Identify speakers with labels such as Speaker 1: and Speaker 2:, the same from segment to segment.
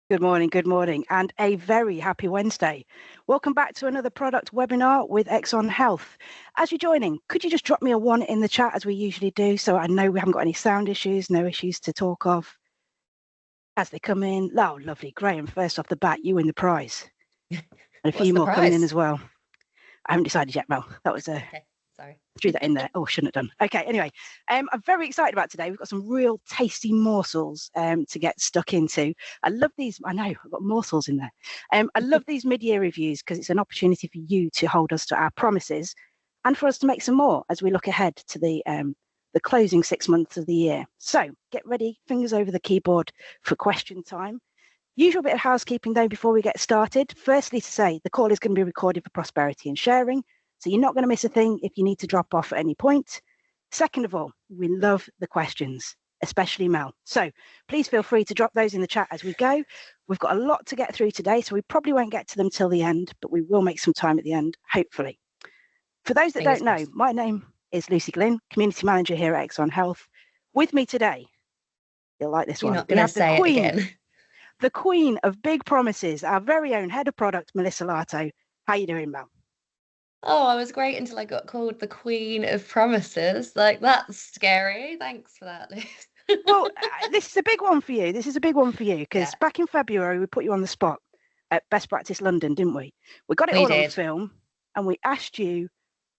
Speaker 1: good morning, and a very happy Wednesday. Welcome back to another product webinar with Exxon Health. As you're joining, could you just drop me a 1 in the chat as we usually do, so I know we haven't got any sound issues, no issues to talk of as they come in. Oh, lovely. Graham, first off the bat, you win the prize. And a few more coming in as well. I haven't decided yet, Mel. That was
Speaker 2: Okay, sorry.
Speaker 1: Threw that in there. Oh, shouldn't have done. Okay, anyway, I'm very excited about today. We've got some real tasty morsels to get stuck into. I love these. I know I've got morsels in there. I love these mid-year reviews because it's an opportunity for you to hold us to our promises and for us to make some more as we look ahead to the closing 6 months of the year. So get ready, fingers over the keyboard for question time. Usual bit of housekeeping though before we get started. Firstly, to say the call is going to be recorded for prosperity and sharing. So you're not going to miss a thing if you need to drop off at any point. Second of all, we love the questions, especially Mel. So please feel free to drop those in the chat as we go. We've got a lot to get through today, so we probably won't get to them till the end, but we will make some time at the end, hopefully. For those that don't know, my name is Lucy Glynn, Community Manager here at Exxon Health. With me today, you'll like this one.
Speaker 2: You're not going to say it again.
Speaker 1: The queen of big promises, our very own head of product, Melissa Lato. How you doing, Mel?
Speaker 2: Oh, I was great until I got called the Queen of Promises. Like, that's scary. Thanks for that, Liz.
Speaker 1: Well, this is a big one for you. This is a big one for you because back in February, we put you on the spot at Best Practice London, didn't we? We got it all on film and we asked you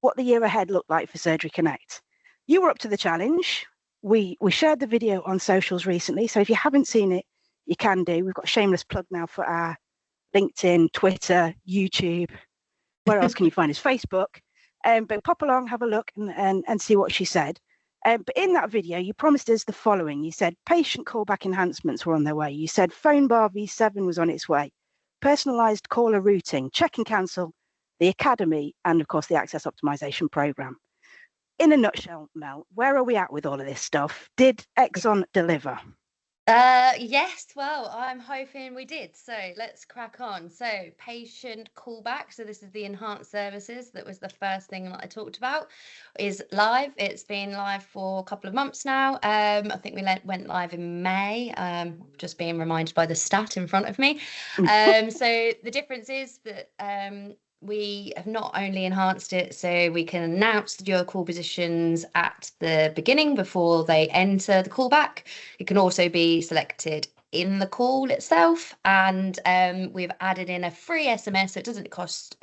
Speaker 1: what the year ahead looked like for Surgery Connect. You were up to the challenge. We shared the video on socials recently. So if you haven't seen it, you can do. We've got a shameless plug now for our LinkedIn, Twitter, YouTube. Where else can you find us? Facebook. But pop along, have a look and see what she said. But in that video, you promised us the following. You said patient callback enhancements were on their way. You said phone bar V7 was on its way. Personalized caller routing, check and cancel, the Academy, and of course, the Access Optimization Program. In a nutshell, Mel, where are we at with all of this stuff? Did Exxon deliver?
Speaker 2: Yes, well, I'm hoping we did. So let's crack on. So patient callback. So this is the enhanced services. That was the first thing that I talked about, is live. It's been live for a couple of months now. I think we went live in May. Just being reminded by the stat in front of me. So the difference is that we have not only enhanced it so we can announce the dual call positions at the beginning before they enter the callback. It can also be selected in the call itself, and we've added in a free SMS, so it doesn't cost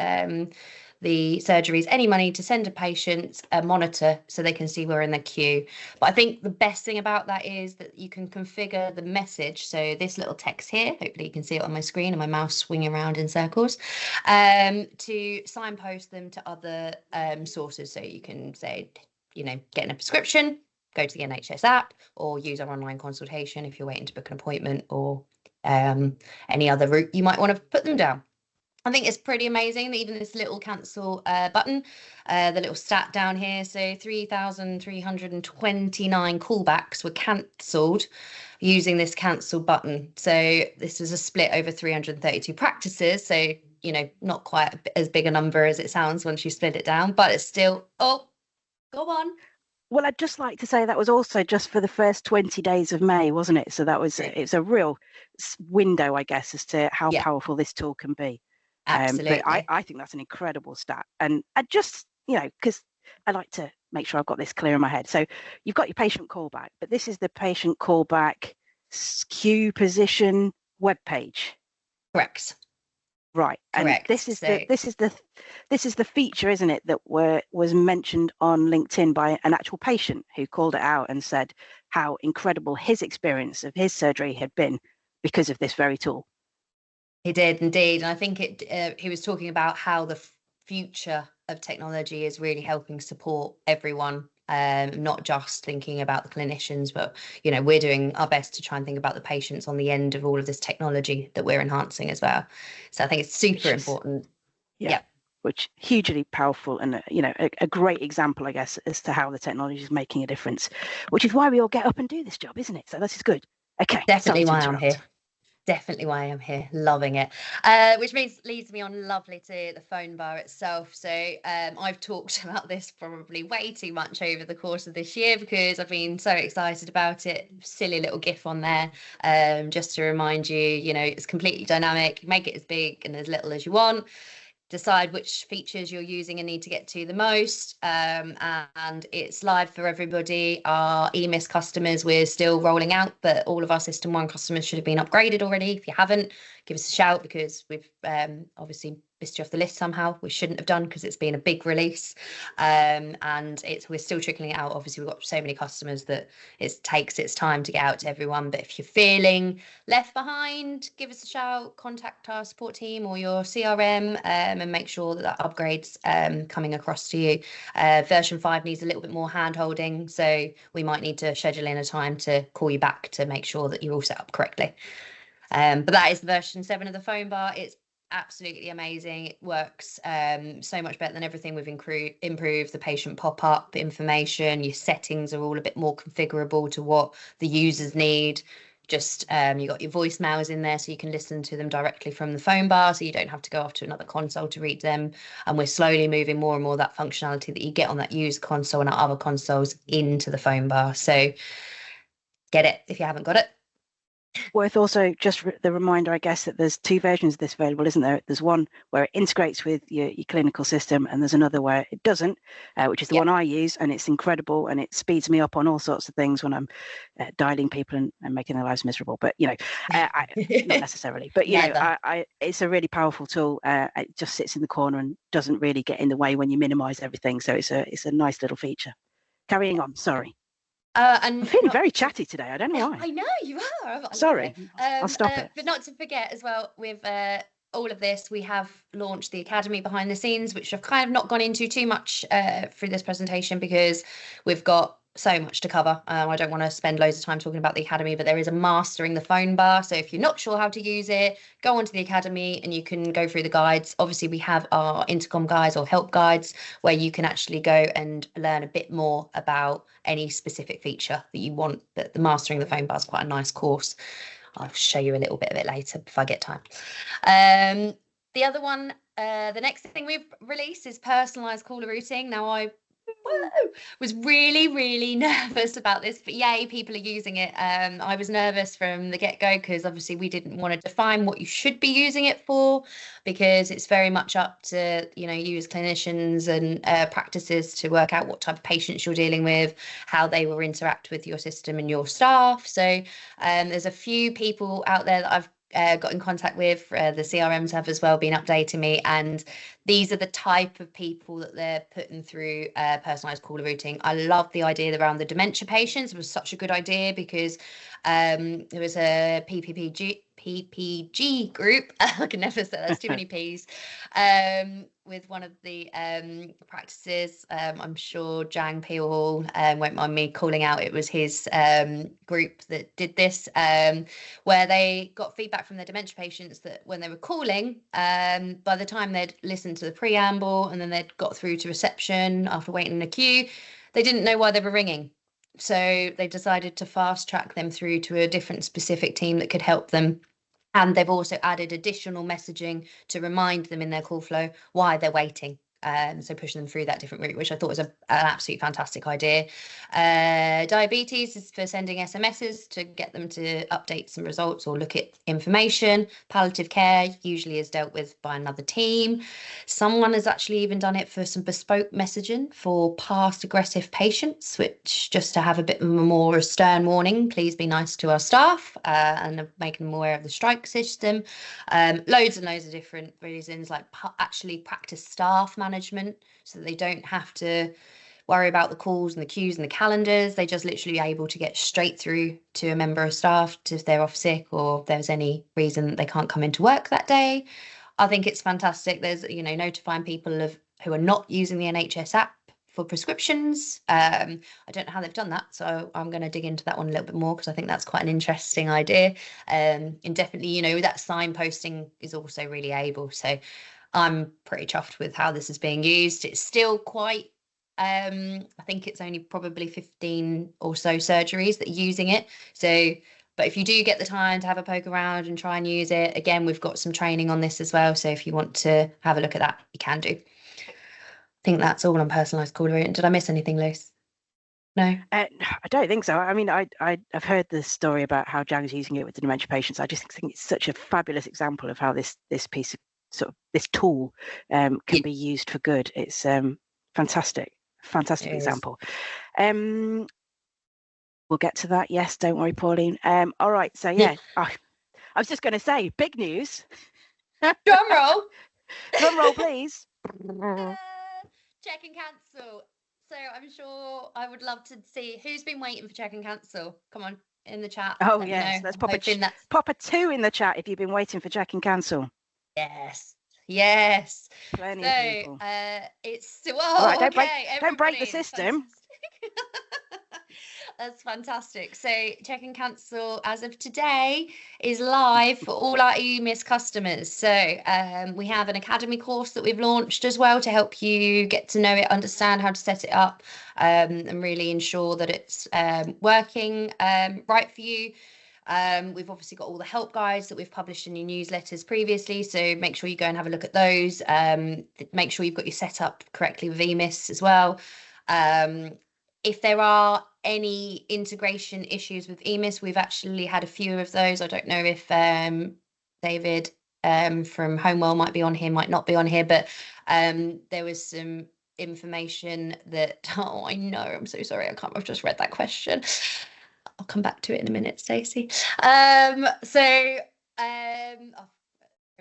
Speaker 2: the surgeries any money to send a patient a monitor so they can see we're in the queue. But I think the best thing about that is that you can configure the message. So this little text here, hopefully you can see it on my screen and my mouse swinging around in circles, to signpost them to other sources. So you can say, getting a prescription, go to the NHS app, or use our online consultation if you're waiting to book an appointment, or any other route you might want to put them down. I think it's pretty amazing that even this little cancel button, the little stat down here, so 3,329 callbacks were cancelled using this cancel button. So this was a split over 332 practices. So, not quite as big a number as it sounds once you split it down, but it's still, go on.
Speaker 1: Well, I'd just like to say that was also just for the first 20 days of May, wasn't it? So that was, it's a real window, I guess, as to how powerful this tool can be.
Speaker 2: Absolutely.
Speaker 1: But I think that's an incredible stat. And I just, because I like to make sure I've got this clear in my head. So you've got your patient callback, but this is the patient callback queue position web page.
Speaker 2: Correct.
Speaker 1: Right.
Speaker 2: Correct.
Speaker 1: And this is the feature, isn't it, that was mentioned on LinkedIn by an actual patient who called it out and said how incredible his experience of his surgery had been because of this very tool.
Speaker 2: He did indeed. And I think he was talking about how the future of technology is really helping support everyone, not just thinking about the clinicians, but, we're doing our best to try and think about the patients on the end of all of this technology that we're enhancing as well. So I think it's super important.
Speaker 1: Yeah. Which hugely powerful and, a great example, I guess, as to how the technology is making a difference, which is why we all get up and do this job, isn't it? So this is good. Okay.
Speaker 2: Definitely why I'm here. Definitely why I'm here, loving it. Which leads me on lovely to the phone bar itself. So I've talked about this probably way too much over the course of this year because I've been so excited about it. Silly little GIF on there, just to remind you, it's completely dynamic. Make it as big and as little as you want. Decide which features you're using and need to get to the most, and it's live for everybody. Our EMIS customers, we're still rolling out, but all of our System 1 customers should have been upgraded already. If you haven't, give us a shout, because we've obviously missed you off the list somehow. We shouldn't have done, because it's been a big release, and we're still trickling it out. Obviously, we've got so many customers that it takes its time to get out to everyone, but if you're feeling left behind, give us a shout, contact our support team or your CRM, and make sure that upgrade's coming across to you. Version 5 needs a little bit more hand holding, so we might need to schedule in a time to call you back to make sure that you're all set up correctly. But that is version 7 of the phone bar. It's absolutely amazing. It works so much better than everything. We've improved the patient pop-up information. Your settings are all a bit more configurable to what the users need. Just you got your voicemails in there, so you can listen to them directly from the phone bar, so you don't have to go off to another console to read them. And we're slowly moving more and more that functionality that you get on that user console and our other consoles into the phone bar. So get it if you haven't got it.
Speaker 1: Worth also just the reminder, I guess, that there's 2 versions of this available, isn't there? There's one where it integrates with your clinical system, and there's another where it doesn't, which is the one I use, and it's incredible, and it speeds me up on all sorts of things when I'm dialing people and making their lives miserable. But not necessarily. But it's a really powerful tool. It just sits in the corner and doesn't really get in the way when you minimise everything. So it's a nice little feature. Carrying on. Sorry. And I'm feeling very chatty today. I don't know why.
Speaker 2: I know you are.
Speaker 1: Sorry, I'll stop it.
Speaker 2: But not to forget as well, with all of this, we have launched the Academy behind the scenes, which I've kind of not gone into too much through this presentation because we've got so much to cover. I don't want to spend loads of time talking about the Academy, but there is a mastering the phone bar. So if you're not sure how to use it, go onto the Academy and you can go through the guides. Obviously, we have our intercom guides or help guides where you can actually go and learn a bit more about any specific feature that you want. But the mastering the phone bar is quite a nice course. I'll show you a little bit of it later if I get time. The other one, the next thing we've released is personalized caller routing. Now, I was really nervous about this, but yay, people are using it. I was nervous from the get-go because obviously we didn't want to define what you should be using it for, because it's very much up to you as clinicians and practices to work out what type of patients you're dealing with, how they will interact with your system and your staff. So there's a few people out there that I've got in contact with. The CRMs have as well been updating me, and these are the type of people that they're putting through personalized caller routing. I love the idea around the dementia patients. It was such a good idea because there was a PPG group. I can never say that's too many P's. With one of the practices, I'm sure Jang Peel Hall won't mind me calling out. It was his group that did this, where they got feedback from their dementia patients that when they were calling, by the time they'd listened to the preamble and then they'd got through to reception after waiting in a queue, they didn't know why they were ringing. So they decided to fast track them through to a different specific team that could help them. And they've also added additional messaging to remind them in their call flow why they're waiting. So pushing them through that different route, which I thought was an absolutely fantastic idea. Diabetes is for sending SMSs to get them to update some results or look at information. Palliative care usually is dealt with by another team. Someone has actually even done it for some bespoke messaging for past aggressive patients, which just to have a bit more stern warning, please be nice to our staff, and making them aware of the strike system. Loads and loads of different reasons, like actually practice staff management, so that they don't have to worry about the calls and the queues and the calendars. They just literally able to get straight through to a member of staff if they're off sick or if there's any reason that they can't come into work that day. I think it's fantastic. There's notifying people who are not using the NHS app for prescriptions. I don't know how they've done that, so I'm going to dig into that one a little bit more because I think that's quite an interesting idea. And definitely, that signposting is also really able. So I'm pretty chuffed with how this is being used. It's still quite, I think it's only probably 15 or so surgeries that are using it. So But if you do get the time to have a poke around and try and use it, again, we've got some training on this as well. So if you want to have a look at that, you can do. I think that's all on personalised caller. Did I miss anything, Luce? No?
Speaker 1: I don't think so. I mean, I've heard the story about how Jan's using it with the dementia patients. I just think it's such a fabulous example of how this piece of this tool can be used for good. It's fantastic example. We'll get to that. Yes, don't worry, Pauline. All right. So yeah, I was just going to say, big news.
Speaker 2: Drum roll.
Speaker 1: Drum roll, please.
Speaker 2: Check and cancel. So I'm sure I would love to see who's been waiting for check and cancel. Come on, in the chat.
Speaker 1: Oh yes, let's pop a 2 in the chat if you've been waiting for check and cancel.
Speaker 2: Yes.
Speaker 1: Plenty of people.
Speaker 2: It's
Speaker 1: right, don't break the system.
Speaker 2: That's fantastic. So check and cancel as of today is live for all our EMIS customers. So we have an academy course that we've launched as well to help you get to know it, understand how to set it up, and really ensure that it's working right for you. We've obviously got all the help guides that we've published in your newsletters previously, so make sure you go and have a look at those. Make sure you've got your setup correctly with EMIS as well. If there are any integration issues with EMIS, we've actually had a few of those. I don't know if David from Homewell might be on here, might not be on here, but there was some information that, oh, I know, I'm so sorry, I've just read that question. I'll come back to it in a minute, Stacey. Oh, throw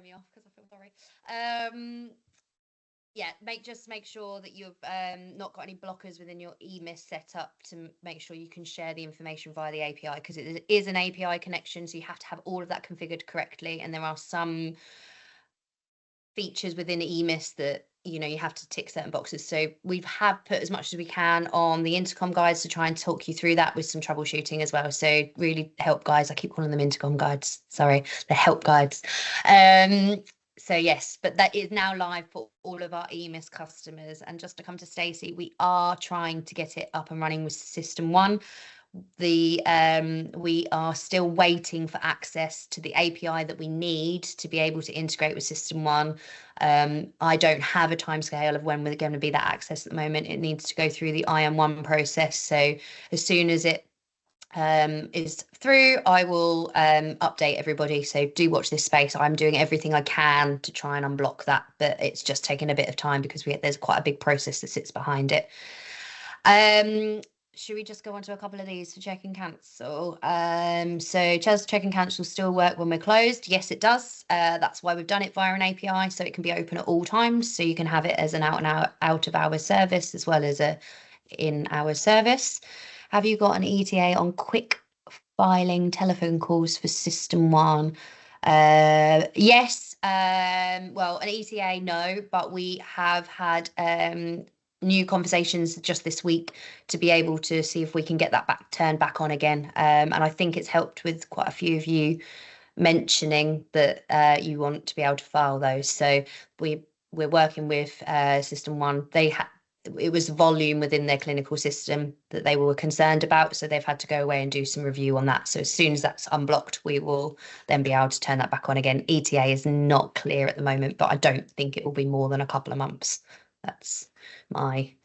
Speaker 2: me off because I feel sorry. Yeah, just make sure that you've not got any blockers within your EMIS setup to make sure you can share the information via the API, because it is an API connection, so you have to have all of that configured correctly, and there are some features within EMIS that you have to tick certain boxes. So we have put as much as we can on the intercom guides to try and talk you through that with some troubleshooting as well. So really help guides. I keep calling them intercom guides. Sorry, they're help guides. So yes, but that is now live for all of our EMIS customers. And just to come to Stacey, we are trying to get it up and running with System 1. We are still waiting for access to the API that we need to be able to integrate with System 1. I don't have a timescale of when we're going to be that access at the moment. It needs to go through the IM1 process. So as soon as it is through, I will update everybody. So do watch this space. I'm doing everything I can to try and unblock that, but it's just taking a bit of time because there's quite a big process that sits behind it. Should we just go on to a couple of these for check and cancel? So does check and cancel still work when we're closed? Yes, it does. That's why we've done it via an API, so it can be open at all times. So you can have it as an out of hours service as well as a in hours service. Have you got an ETA on quick filing telephone calls for System 1? Yes. Well, an ETA, no, but we have had new conversations just this week to be able to see if we can get that turned back on again. And I think it's helped with quite a few of you mentioning that you want to be able to file those. So we're working with System 1. It was volume within their clinical system that they were concerned about, so they've had to go away and do some review on that. So as soon as that's unblocked, we will then be able to turn that back on again. ETA is not clear at the moment, but I don't think it will be more than a couple of months. That's I'm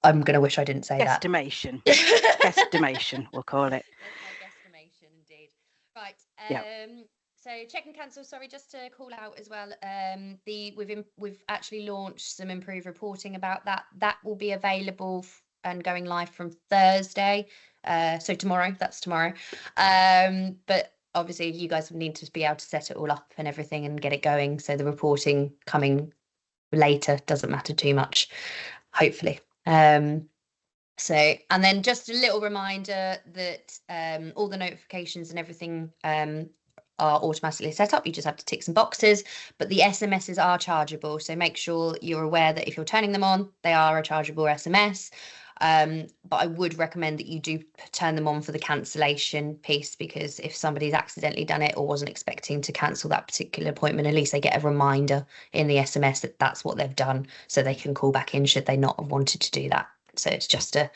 Speaker 2: going to wish I didn't say
Speaker 1: guesstimation.
Speaker 2: that.
Speaker 1: Guesstimation, we'll call it.
Speaker 2: That's my guesstimation, indeed. Right.
Speaker 1: Yeah.
Speaker 2: So check and cancel, sorry, just to call out as well, we've actually launched some improved reporting about that. That will be available and going live from Thursday. So tomorrow, that's tomorrow. But obviously you guys need to be able to set it all up and everything and get it going. So the reporting coming later doesn't matter too much, hopefully. So, and then just a little reminder that all the notifications and everything are automatically set up. You just have to tick some boxes, but the SMSs are chargeable. So make sure you're aware that if you're turning them on, they are a chargeable SMS. But I would recommend that you do turn them on for the cancellation piece, because if somebody's accidentally done it or wasn't expecting to cancel that particular appointment, at least they get a reminder in the SMS that that's what they've done, so they can call back in should they not have wanted to do that. So it's just a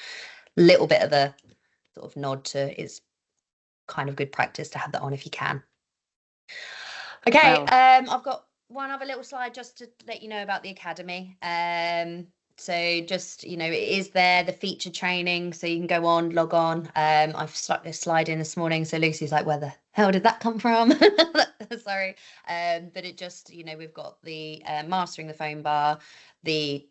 Speaker 2: little bit of a sort of nod to it's kind of good practice to have that on if you can. Okay,
Speaker 1: Well,
Speaker 2: I've got one other little slide just to let you know about the academy. So just, you know, it is there, the feature training, so you can go on, log on. I've stuck this slide in this morning, so Lucy's like, where the hell did that come from? Sorry. But it just, you know, we've got the mastering the phone bar, the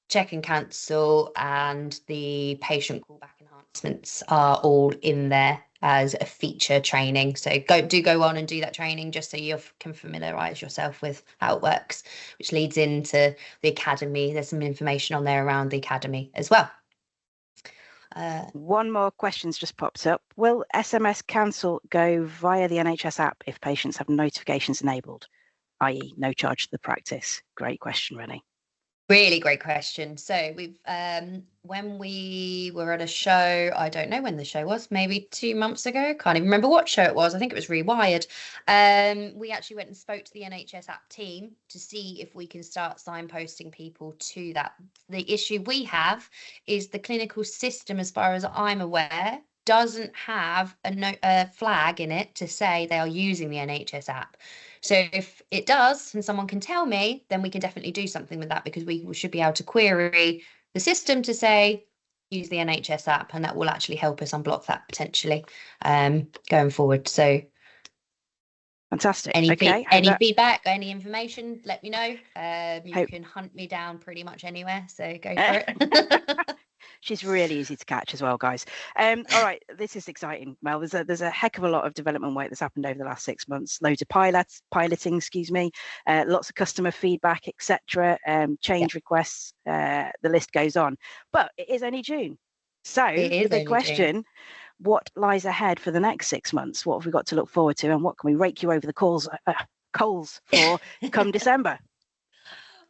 Speaker 2: check and cancel, and the patient callback enhancements are all in there as a feature training. So go on and do that training just so you can familiarize yourself with how it works, which leads into the academy. There's some information on there around the academy as well.
Speaker 1: One more question's just popped up. Will SMS cancel go via the NHS app if patients have notifications enabled, i.e. no charge to the practice? Great question, Rennie.
Speaker 2: Really great question. So we've when we were at a show, I don't know when the show was, maybe 2 months ago, can't even remember what show it was. I think it was Rewired. We actually went and spoke to the NHS app team to see if we can start signposting people to that. The issue we have is the clinical system, as far as I'm aware, doesn't have a flag in it to say they are using the NHS app. So if it does, and someone can tell me, then we can definitely do something with that, because we should be able to query the system to say, use the NHS app, and that will actually help us unblock that potentially going forward. So
Speaker 1: fantastic.
Speaker 2: Any feedback, any information, let me know. You can hunt me down pretty much anywhere, so go for it.
Speaker 1: She's really easy to catch as well, guys. All right, this is exciting. Well, there's a heck of a lot of development work that's happened over the last 6 months. Loads of piloting, excuse me, lots of customer feedback, etc. Change requests. The list goes on. But it is only June, so the big question: what lies ahead for the next 6 months? What have we got to look forward to, and what can we rake you over the coals for come December?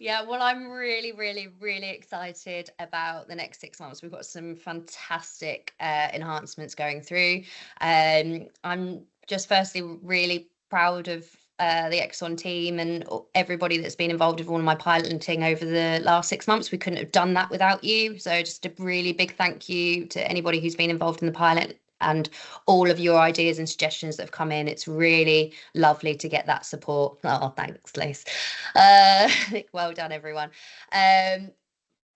Speaker 2: Yeah, well, I'm really, really, really excited about the next 6 months. We've got some fantastic enhancements going through. I'm just firstly really proud of the Exxon team and everybody that's been involved with all of my piloting over the last 6 months. We couldn't have done that without you. So just a really big thank you to anybody who's been involved in the pilot and all of your ideas and suggestions that have come in. It's really lovely to get that support. Oh, thanks, Liz. Well done, everyone. And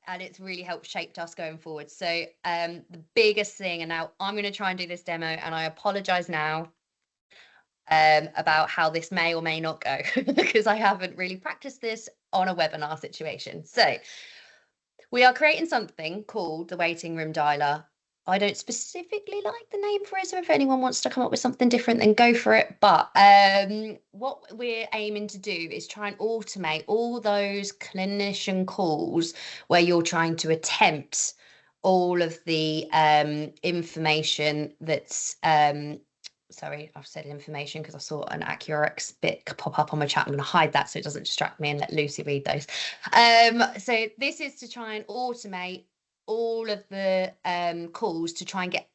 Speaker 2: it's really helped shape us going forward. So the biggest thing, and now I'm going to try and do this demo, and I apologize now about how this may or may not go, because I haven't really practiced this on a webinar situation. So we are creating something called the waiting room dialer. I don't specifically like the name for it, so if anyone wants to come up with something different, then go for it. But what we're aiming to do is try and automate all those clinician calls where you're trying to attempt all of the information that's sorry, I've said information because I saw an Accurex bit pop up on my chat. I'm going to hide that so it doesn't distract me and let Lucy read those. So this is to try and automate all of the calls to try and get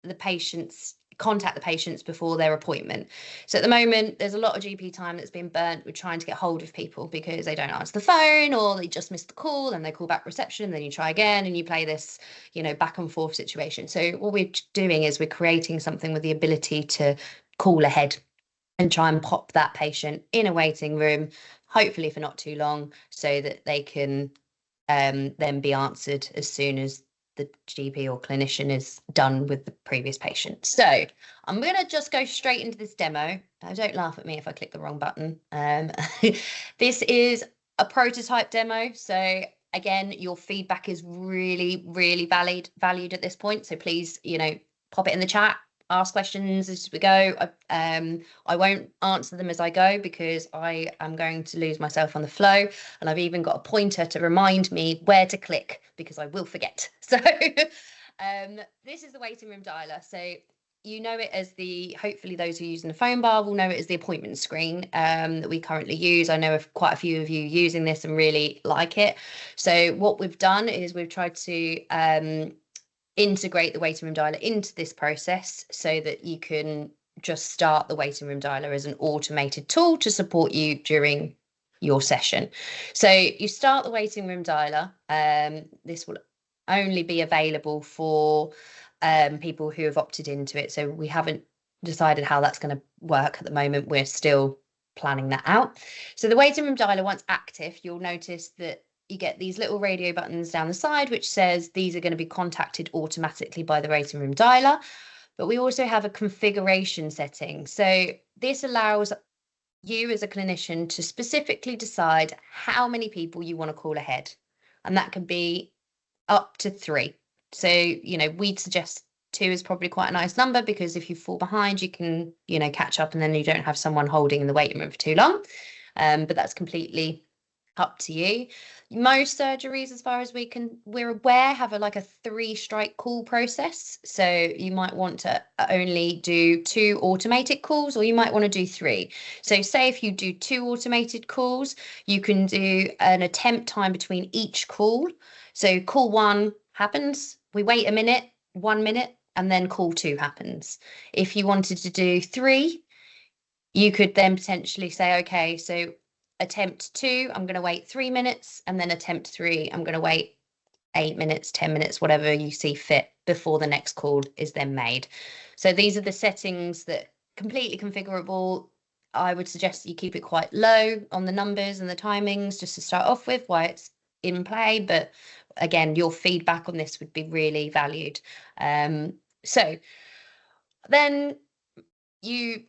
Speaker 2: the patients, contact the patients before their appointment. So at the moment, there's a lot of GP time that's been burnt with trying to get hold of people because they don't answer the phone, or they just missed the call, and they call back reception, then you try again, and you play this, you know, back and forth situation. So what we're doing is we're creating something with the ability to call ahead and try and pop that patient in a waiting room, hopefully for not too long, so that they can then be answered as soon as the GP or clinician is done with the previous patient. So I'm going to just go straight into this demo. Don't laugh at me if I click the wrong button. This is a prototype demo. So again, your feedback is really, really valued at this point. So please, you know, pop it in the chat. Ask questions as we go. I won't answer them as I go because I am going to lose myself on the flow, and I've even got a pointer to remind me where to click because I will forget. So this is the waiting room dialer. So you know it as hopefully those who are using the phone bar will know it as the appointment screen that we currently use. I know of quite a few of you using this and really like it. So what we've done is we've tried to integrate the waiting room dialer into this process so that you can just start the waiting room dialer as an automated tool to support you during your session. So you start the waiting room dialer. This will only be available for people who have opted into it. So we haven't decided how that's going to work at the moment. We're still planning that out. So the waiting room dialer, once active, you'll notice that you get these little radio buttons down the side, which says these are going to be contacted automatically by the waiting room dialer. But we also have a configuration setting. So this allows you as a clinician to specifically decide how many people you want to call ahead. And that can be up to 3. So, we'd suggest 2 is probably quite a nice number, because if you fall behind, you can, catch up, and then you don't have someone holding in the waiting room for too long. But that's completely up to you. Most surgeries, as far as we're aware, have like a 3-strike call process. So you might want to only do 2 automated calls, or you might want to do 3. So say if you do 2 automated calls, you can do an attempt time between each call. So call 1 happens, we wait a minute, 1 minute, and then call 2 happens. If you wanted to do 3, you could then potentially say, okay, so attempt 2, I'm going to wait 3 minutes, and then attempt 3, I'm going to wait 8 minutes, 10 minutes, whatever you see fit before the next call is then made. So these are the settings that completely configurable. I would suggest that you keep it quite low on the numbers and the timings just to start off with while it's in play. But again, your feedback on this would be really valued. So then you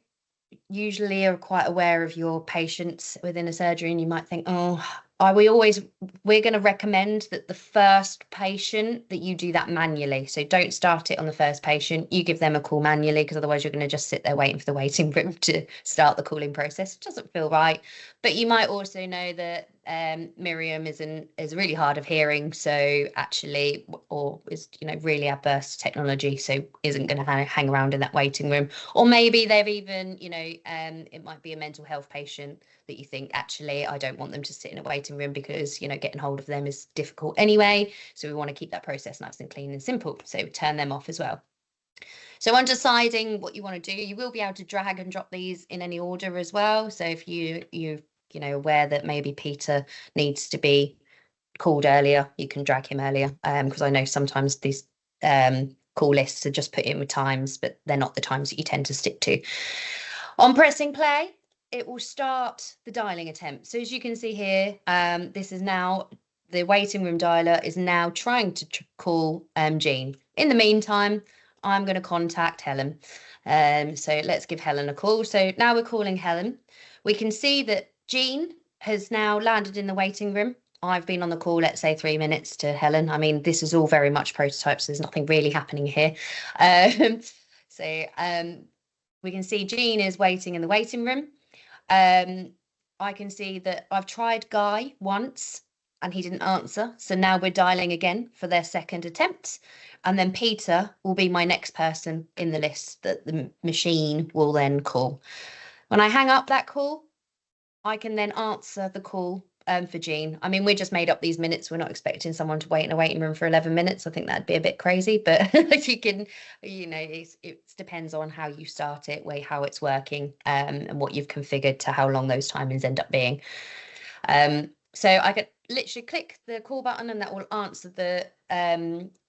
Speaker 2: usually are quite aware of your patients within a surgery, and you might think, we're going to recommend that the first patient that you do that manually. So don't start it on the first patient. You give them a call manually, because otherwise you're going to just sit there waiting for the waiting room to start the calling process. It doesn't feel right. But you might also know that Miriam is really hard of hearing, so actually, or is really adverse to technology, so isn't going to hang around in that waiting room. Or maybe they've even it might be a mental health patient that you think, actually, I don't want them to sit in a waiting room, because getting hold of them is difficult anyway, so we want to keep that process nice and clean and simple, so turn them off as well. So on deciding what you want to do, you will be able to drag and drop these in any order as well. So if you're aware that maybe Peter needs to be called earlier, you can drag him earlier, because I know sometimes these call lists are just put in with times, but they're not the times that you tend to stick to. On pressing play, it will start the dialing attempt. So as you can see here, this is now the waiting room dialer is now trying to call Jean. In the meantime, I'm going to contact Helen. So let's give Helen a call. So now we're calling Helen. We can see that Jean has now landed in the waiting room. I've been on the call, let's say 3 minutes to Helen. I mean, this is all very much prototypes. So there's nothing really happening here. We can see Jean is waiting in the waiting room. I can see that I've tried Guy once and he didn't answer. So now we're dialing again for their second attempt. And then Peter will be my next person in the list that the machine will then call. When I hang up that call, I can then answer the call for Jean. I mean, we just made up these minutes. We're not expecting someone to wait in a waiting room for 11 minutes. I think that'd be a bit crazy, but you can, it depends on how you start it, how it's working, and what you've configured to how long those timings end up being. So I could literally click the call button and that will answer the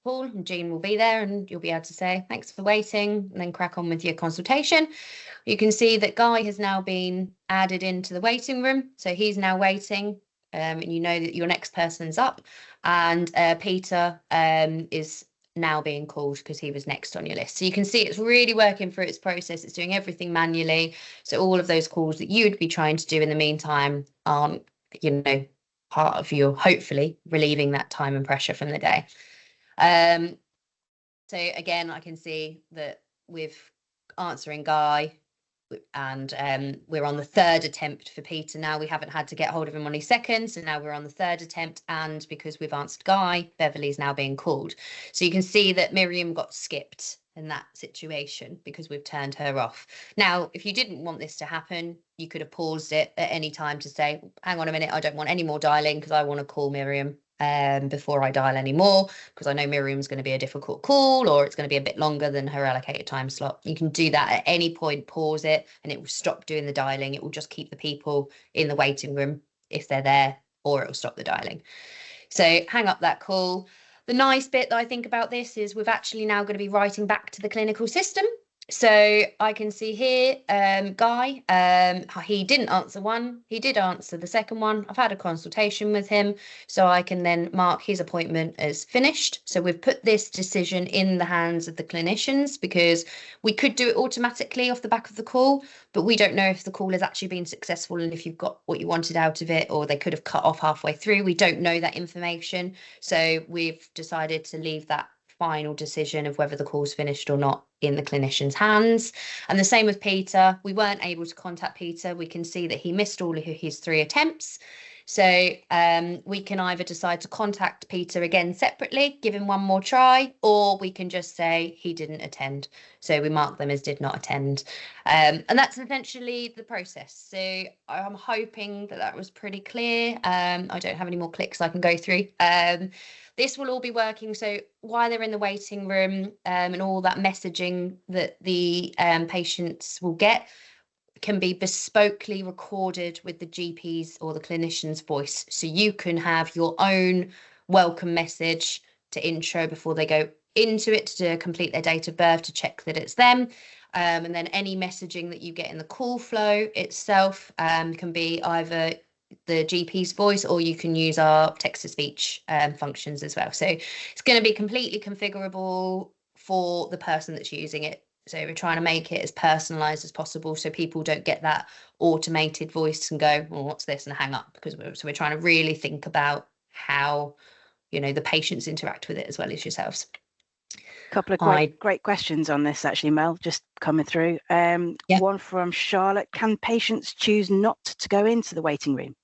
Speaker 2: call, and Jean will be there and you'll be able to say, thanks for waiting, and then crack on with your consultation. You can see that Guy has now been added into the waiting room. So he's now waiting, and you know that your next person's up, and Peter is now being called because he was next on your list. So you can see it's really working through its process. It's doing everything manually. So all of those calls that you'd be trying to do in the meantime aren't, part of your, hopefully, relieving that time and pressure from the day. So again, I can see that with answering Guy, and we're on the third attempt for Peter now. We haven't had to get hold of him on his second, so now we're on the third attempt, and because we've answered Guy, Beverly's now being called. So you can see that Miriam got skipped in that situation because we've turned her off. Now, if you didn't want this to happen, you could have paused it at any time to say, hang on a minute, I don't want any more dialing because I want to call Miriam before I dial any more, because I know Miriam's going to be a difficult call, or it's going to be a bit longer than her allocated time slot. You can do that at any point, pause it, and it will stop doing the dialing. It will just keep the people in the waiting room if they're there, or it will stop the dialing. So hang up that call. The nice bit that I think about this is we've actually now going to be writing back to the clinical system. So I can see here, Guy, he didn't answer one. He did answer the second one. I've had a consultation with him, so I can then mark his appointment as finished. So we've put this decision in the hands of the clinicians, because we could do it automatically off the back of the call, but we don't know if the call has actually been successful and if you've got what you wanted out of it, or they could have cut off halfway through. We don't know that information. So we've decided to leave that final decision of whether the call's finished or not in the clinician's hands. And the same with Peter. We weren't able to contact Peter. We can see that he missed all of his 3 attempts. So we can either decide to contact Peter again separately, give him one more try, or we can just say he didn't attend. So we mark them as did not attend. And that's essentially the process. So I'm hoping that that was pretty clear. I don't have any more clicks I can go through. This will all be working. So while they're in the waiting room, and all that messaging that the patients will get can be bespokely recorded with the GP's or the clinician's voice. So you can have your own welcome message to intro before they go into it to complete their date of birth, to check that it's them. And then any messaging that you get in the call flow itself can be either the GP's voice, or you can use our text-to-speech functions as well. So it's going to be completely configurable for the person that's using it. So we're trying to make it as personalized as possible, so people don't get that automated voice and go, well, what's this, and hang up, because we're trying to really think about how, you know, the patients interact with it as well as yourselves.
Speaker 1: Couple of great questions on this, actually, Mel, just coming through. One from Charlotte: can patients choose not to go into the waiting room?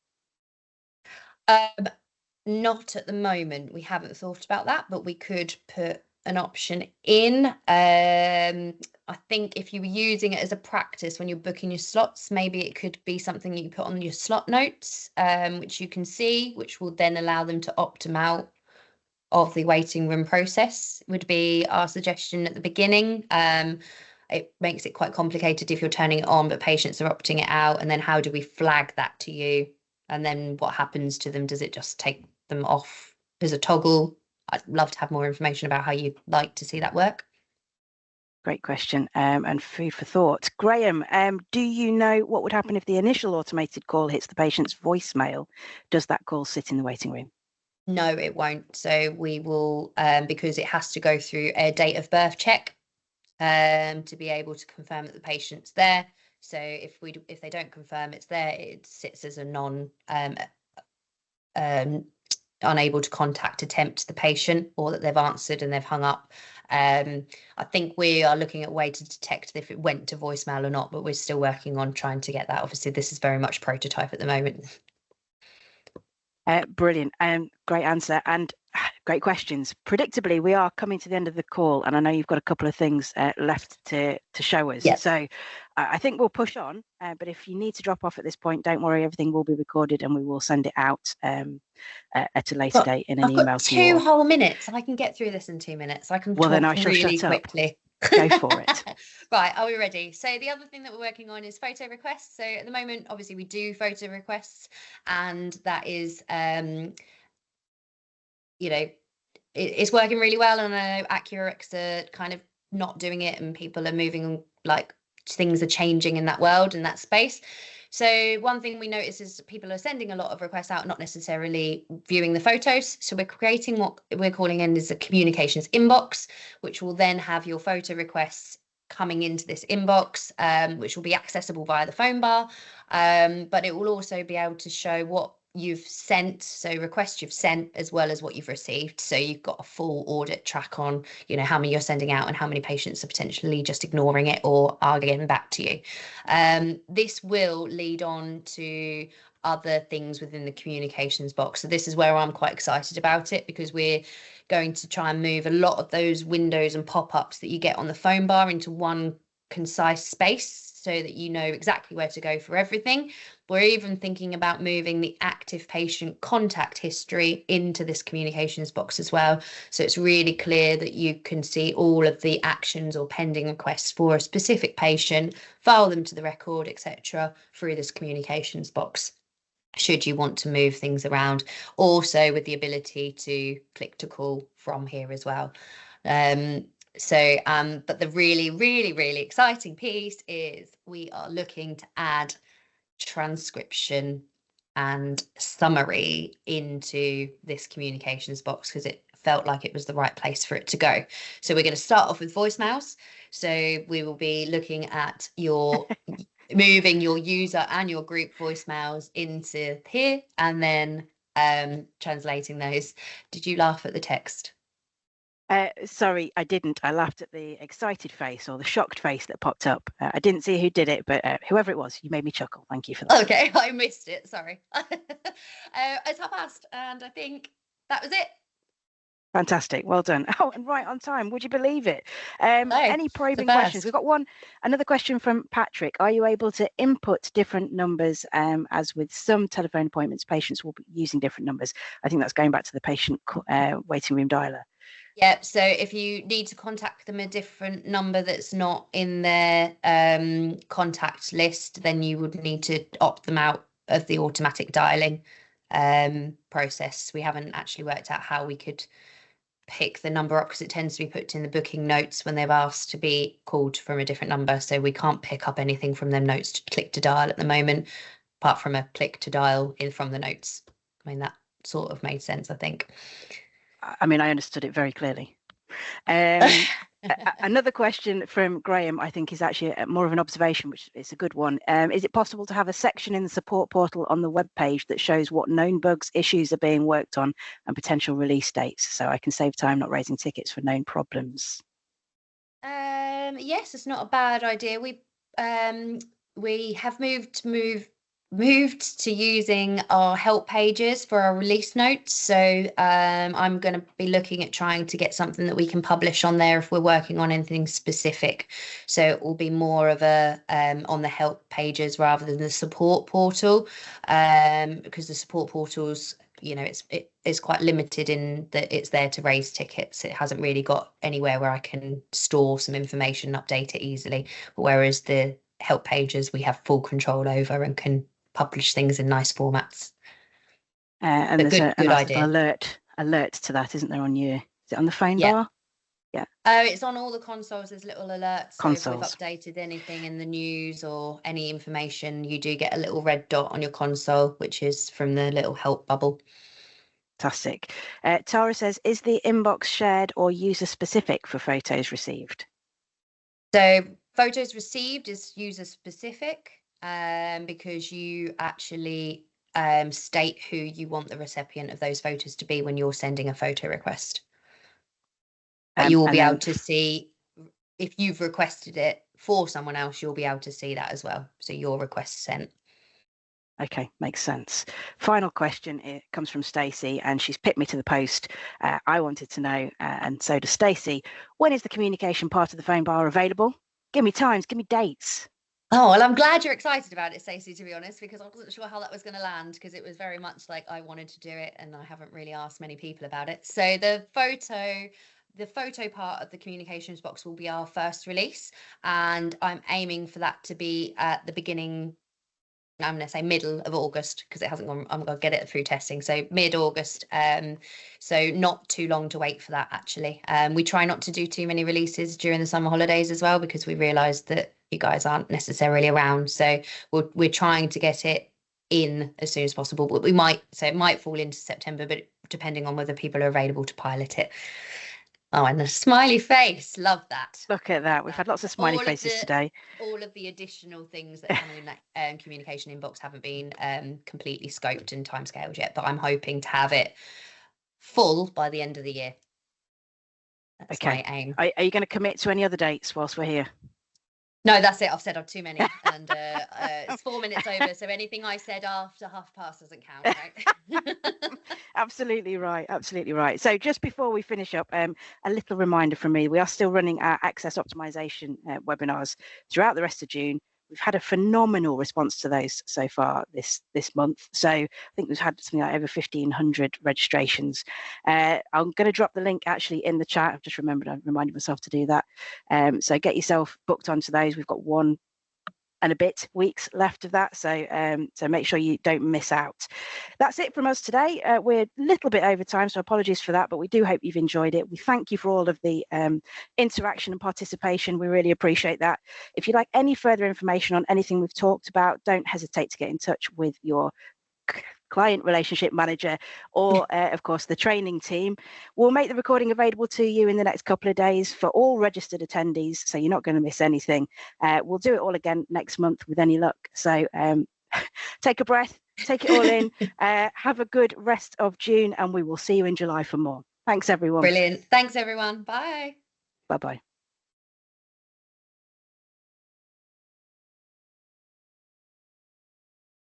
Speaker 2: Not at the moment. We haven't thought about that, but we could put an option in. I think if you were using it as a practice when you're booking your slots, maybe it could be something you put on your slot notes, which you can see, which will then allow them to opt them out of the waiting room process, would be our suggestion at the beginning. It makes it quite complicated if you're turning it on, but patients are opting it out. And then how do we flag that to you? And then what happens to them? Does it just take them off as a toggle? I'd love to have more information about how you'd like to see that work.
Speaker 1: Great question, and food for thought. Graham, do you know what would happen if the initial automated call hits the patient's voicemail? Does that call sit in the waiting room?
Speaker 2: No, it won't. So we will, because it has to go through a date of birth check to be able to confirm that the patient's there. So if they don't confirm it's there, it sits as a unable to contact attempt to the patient, or that they've answered and they've hung up. I think we are looking at a way to detect if it went to voicemail or not, but we're still working on trying to get that. Obviously, this is very much prototype at the moment.
Speaker 1: Brilliant. Great answer and great questions. Predictably, we are coming to the end of the call, and I know you've got a couple of things left to show us. Yep. So I think we'll push on, but if you need to drop off at this point, don't worry, everything will be recorded and we will send it out at a later date in an email to you.
Speaker 2: I've got 2 whole minutes. I can get through this in 2 minutes. I can talk
Speaker 1: then I shall
Speaker 2: really
Speaker 1: shut up.
Speaker 2: quickly.
Speaker 1: Go for it.
Speaker 2: Right, are we ready? So the other thing that we're working on is photo requests. So at the moment, obviously, we do photo requests, and that is, you know, it's working really well. And I know AccuRx are kind of not doing it, and people are moving, like, things are changing in that world, in that space. So one thing we notice is people are sending a lot of requests out, not necessarily viewing the photos. So we're creating what we're calling in is a communications inbox, which will then have your photo requests coming into this inbox, which will be accessible via the phone bar. But it will also be able to show what you've sent, so requests you've sent as well as what you've received. So you've got a full audit track on, you know, how many you're sending out and how many patients are potentially just ignoring it or are getting back to you. This will lead on to other things within the communications box. So this is where I'm quite excited about it, because we're going to try and move a lot of those windows and pop-ups that you get on the phone bar into one concise space, so that you know exactly where to go for everything. We're even thinking about moving the active patient contact history into this communications box as well. So it's really clear that you can see all of the actions or pending requests for a specific patient, file them to the record, etc., through this communications box, should you want to move things around. Also with the ability to click to call from here as well. So, but the really, really, really exciting piece is we are looking to add transcription and summary into this communications box because it felt like it was the right place for it to go. So we're going to start off with voicemails. So we will be looking at your moving your user and your group voicemails into here and then translating those. Did you laugh at the text?
Speaker 1: Sorry, I didn't. I laughed at the excited face or the shocked face that popped up. I didn't see who did it, but whoever it was, you made me chuckle. Thank you for that.
Speaker 2: Okay, I missed it. Sorry. It's half past, and I think that was it.
Speaker 1: Fantastic. Well done. Oh, and right on time. Would you believe it?
Speaker 2: No,
Speaker 1: Any probing questions? We've got another question from Patrick. Are you able to input different numbers as with some telephone appointments, patients will be using different numbers? I think that's going back to the patient waiting room dialer.
Speaker 2: Yeah, so if you need to contact them a different number that's not in their contact list, then you would need to opt them out of the automatic dialing process. We haven't actually worked out how we could pick the number up because it tends to be put in the booking notes when they've asked to be called from a different number. So we can't pick up anything from them notes to click to dial at the moment, apart from a click to dial in from the notes. I mean, that sort of made sense, I think.
Speaker 1: I mean, I understood it very clearly. Another question from Graham, I think, is actually more of an observation, which is a good one. Is it possible to have a section in the support portal on the web page that shows what known bugs, issues are being worked on and potential release dates, so I can save time not raising tickets for known problems?
Speaker 2: Yes, it's not a bad idea. We have moved to using our help pages for our release notes. So I'm going to be looking at trying to get something that we can publish on there if we're working on anything specific. So it will be more of a on the help pages rather than the support portal, because the support portals, you know, it's quite limited in that it's there to raise tickets. It hasn't really got anywhere where I can store some information and update it easily. Whereas the help pages we have full control over and can publish things in nice formats.
Speaker 1: And there's a nice
Speaker 2: idea.
Speaker 1: alert to that, isn't there, on your, is it on the phone bar? Yeah.
Speaker 2: It's on all the consoles. There's little alerts. So if we've updated anything in the news or any information, you do get a little red dot on your console, which is from the little help bubble.
Speaker 1: Fantastic. Tara says, is the inbox shared or user specific for photos received?
Speaker 2: So photos received is user specific because you actually state who you want the recipient of those photos to be when you're sending a photo request. But you will be able to see if you've requested it for someone else, you'll be able to see that as well. So your request sent.
Speaker 1: Okay, makes sense. Final question, it comes from Stacey and she's picked me to the post. I wanted to know, and so does Stacey, when is the communication part of the phone bar available? Give me times, give me dates.
Speaker 2: Oh, well, I'm glad you're excited about it, Stacey, to be honest, because I wasn't sure how that was going to land because it was very much like I wanted to do it and I haven't really asked many people about it. So the photo part of the communications box will be our first release, and I'm aiming for that to be at the beginning, I'm going to say middle of August because it hasn't gone, I'm going to get it through testing. So mid-August. So not too long to wait for that, actually. We try not to do too many releases during the summer holidays as well, because we realised that you guys aren't necessarily around. So we're trying to get it in as soon as possible. But it might fall into September, but depending on whether people are available to pilot it. Oh, and the smiley face. Love that.
Speaker 1: Look at that. We've had lots of smiley faces today.
Speaker 2: All of the additional things that come in that communication inbox haven't been completely scoped and timescaled yet, but I'm hoping to have it full by the end of the year. That's my aim.
Speaker 1: Are you going to commit to any other dates whilst we're here?
Speaker 2: No, that's it. I've said too many, and it's 4 minutes over. So anything I said after past doesn't count, right?
Speaker 1: Absolutely right. Absolutely right. So just before we finish up, a little reminder from me: we are still running our access optimization webinars throughout the rest of June. We've had a phenomenal response to those so far this month. So I think we've had something like over 1,500 registrations. I'm going to drop the link actually in the chat. I've just reminded myself to do that. So get yourself booked onto those. We've got one and a bit weeks left of that. So so make sure you don't miss out. That's it from us today. We're a little bit over time, so apologies for that, but we do hope you've enjoyed it. We thank you for all of the interaction and participation. We really appreciate that. If you'd like any further information on anything we've talked about, don't hesitate to get in touch with your client relationship manager or of course the training team. We'll make the recording available to you in the next couple of days for all registered attendees, so you're not going to miss anything. We'll do it all again next month with any luck, so take a breath, take it all in. Have a good rest of June, and we will see you in July for more. Thanks everyone.
Speaker 2: Brilliant. Thanks everyone. Bye.
Speaker 1: Bye bye.